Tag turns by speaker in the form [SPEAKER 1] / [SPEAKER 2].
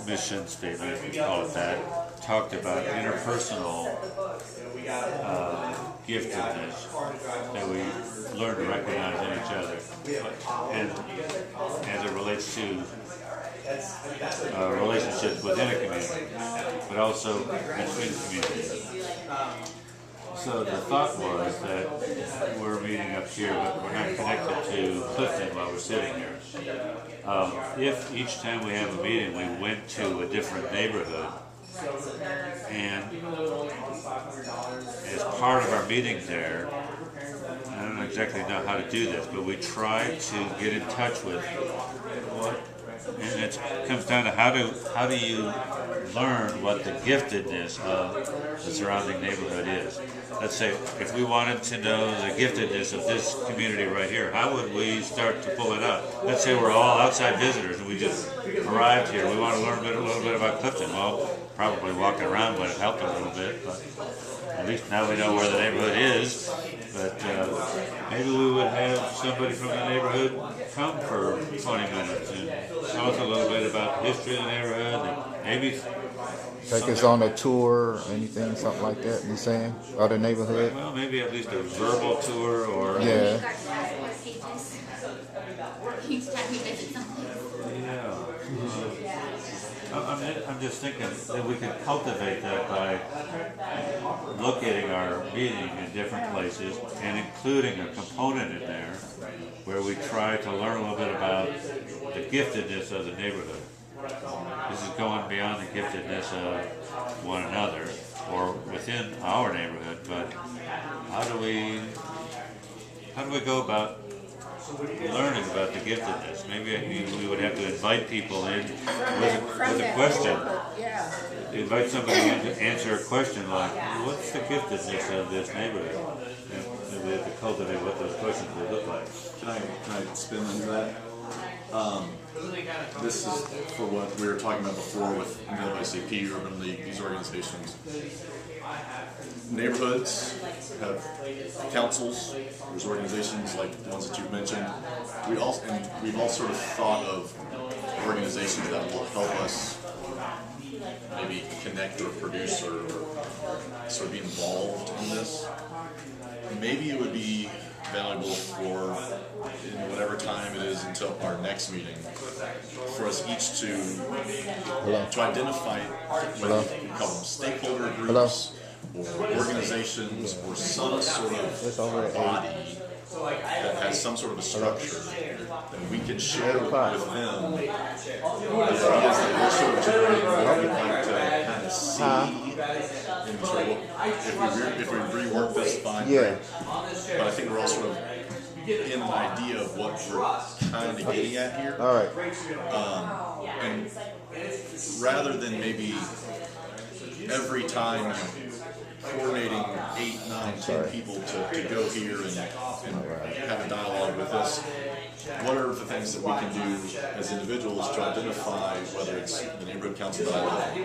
[SPEAKER 1] mission statement, if we call it that, talked about interpersonal giftedness that we learn to recognize in each other, and as it relates to relationships within a community, but also between communities. So the thought was that we're meeting up here, but we're not connected to Clifton while we're sitting here. If each time we have a meeting we went to a different neighborhood, and as part of our meeting there, I don't exactly know how to do this, but we try to get in touch with what, and it comes down to how do you learn what the giftedness of the surrounding neighborhood is. Let's say if we wanted to know the giftedness of this community right here, how would we start to pull it out? Let's say we're all outside visitors and we just arrived here. We want to learn a little bit about Clifton. Well, probably walking around would have helped a little bit, but at least now we know where the neighborhood is. But maybe we would have somebody from the neighborhood come for 20 minutes and tell us a little bit about the history of the neighborhood, and maybe
[SPEAKER 2] take us on a tour or anything, something like that, you saying? Or the neighborhood?
[SPEAKER 1] Well, maybe at least a verbal tour or...
[SPEAKER 2] Yeah.
[SPEAKER 1] I'm just thinking that we could cultivate that by locating our meeting in different places and including a component in there where we try to learn a little bit about the giftedness of the neighborhood. This is going beyond the giftedness of one another or within our neighborhood, but how do we go about learning about the giftedness? Maybe we would have to invite people in with a question. Invite somebody in to answer a question like, what's the giftedness of this neighborhood? And we have to cultivate what those questions would look like.
[SPEAKER 3] Can I spin into that? This is for what we were talking about before with NAACP, Urban League, these organizations. Neighborhoods have councils, there's organizations like the ones that you've mentioned. We've all sort of thought of organizations that will help us maybe connect or produce or sort of be involved in this. Maybe it would be valuable for whatever time it is until our next meeting for us each to identify whether we call them stakeholder groups or organizations or some sort of body that has some sort of a structure that we can share with them the ideas that we're sort of generating, what we'd like to kind of see in sort of if we rework this, fine.
[SPEAKER 2] Yeah.
[SPEAKER 3] But I think we're all sort of getting an idea of what we're kind of getting at here.
[SPEAKER 2] All right.
[SPEAKER 3] And rather than maybe every time coordinating 8, 9, 10 people to go here and have a dialogue with us, what are the things that we can do as individuals to identify whether it's the neighborhood council dialogue